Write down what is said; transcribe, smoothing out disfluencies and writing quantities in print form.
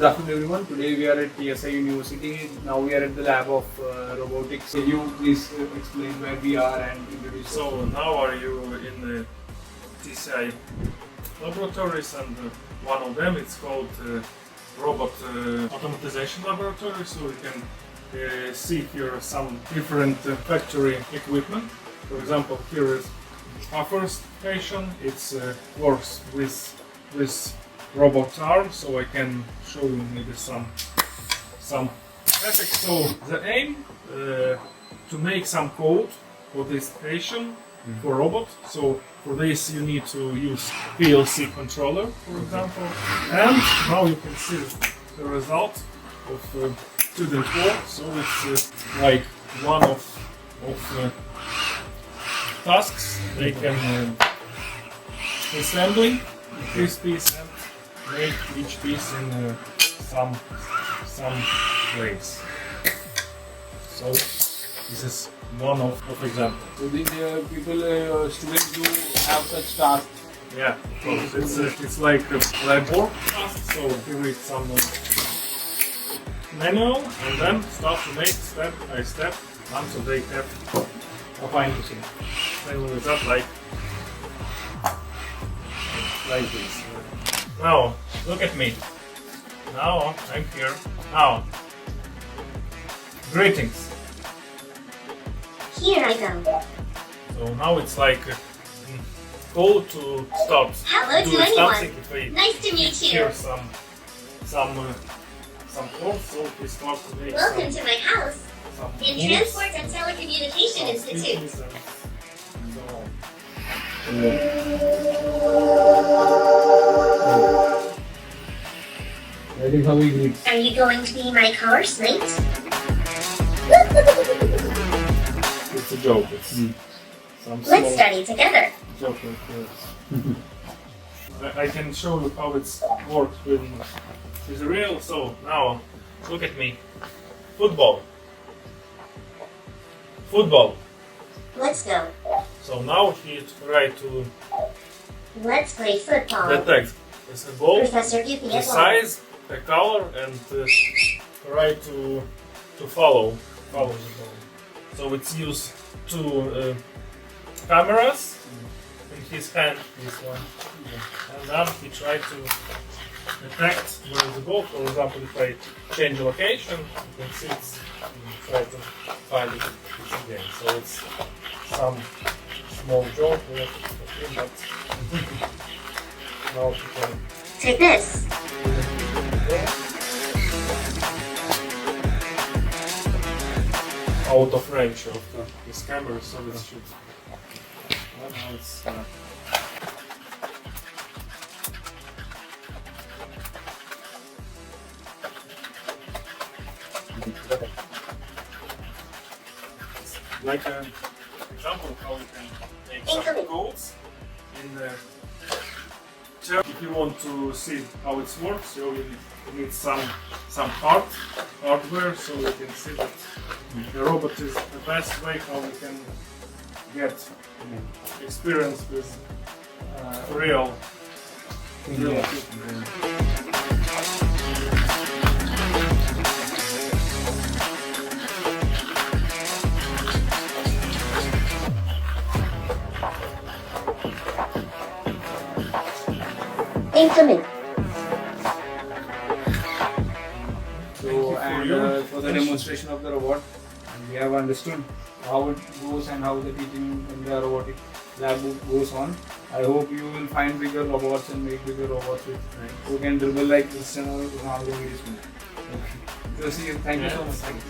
Good afternoon everyone. Today we are at TSI University. Now we are at the lab of robotics. Can you please explain where we are and introduce yourself? So now are you in the TSI laboratories, and one of them it's called robot automatization laboratory. So we can see here some different factory equipment. For example, here is our first station. It works with robot arm, so I can show you maybe some effects. So the aim to make some code for this station for robot. So for this you need to use PLC controller, for example. And now you can see the result of student work. So it's like one of tasks they can assembling this piece and make each piece in some place. So this is one of example. So these students do have such tasks. Yeah, of course. It's like a lab work task. So you read some manual and then start to make step by step until they have a final result like this. Now, look at me. Now, I'm here. Now, greetings. Here I go. So now it's like call to start Hello to doing anyone. something. If I Nice to meet you. hear some code, so we start to make Welcome to my house some in moves, Transport and Telecommunication some Institute. pieces and so on. That is how we greet. Are you going to be my course mate? It's a joke. It's some small Let's study together. joke. I can show you how it's works with real. So now look at me. Football. Let's go. So now he try to Let's play football. detect it's a ball, Professor, give me the a ball. size, the color, and try to follow the ball. So it's used two cameras in his hand, this one, and then he try to detect where the ball. For example, if I change location, you can see it's try to find it again. So it's some small joke with him, but now he can. Take this. Out of range of this camera, so it should. Well, now it's. Like an example of how you can make some codes in the chair. If you want to see how it works, so you need some hardware, so you can see that the robot is the best way how you can get experience with real equipment. Incoming. So and for the demonstration of the robot, we have understood how it goes and how the teaching in the robotic lab goes on. I hope you will find bigger robots and make bigger robots who can dribble like Cristiano Ronaldo very soon. So see you. Thank you so much. Thank you.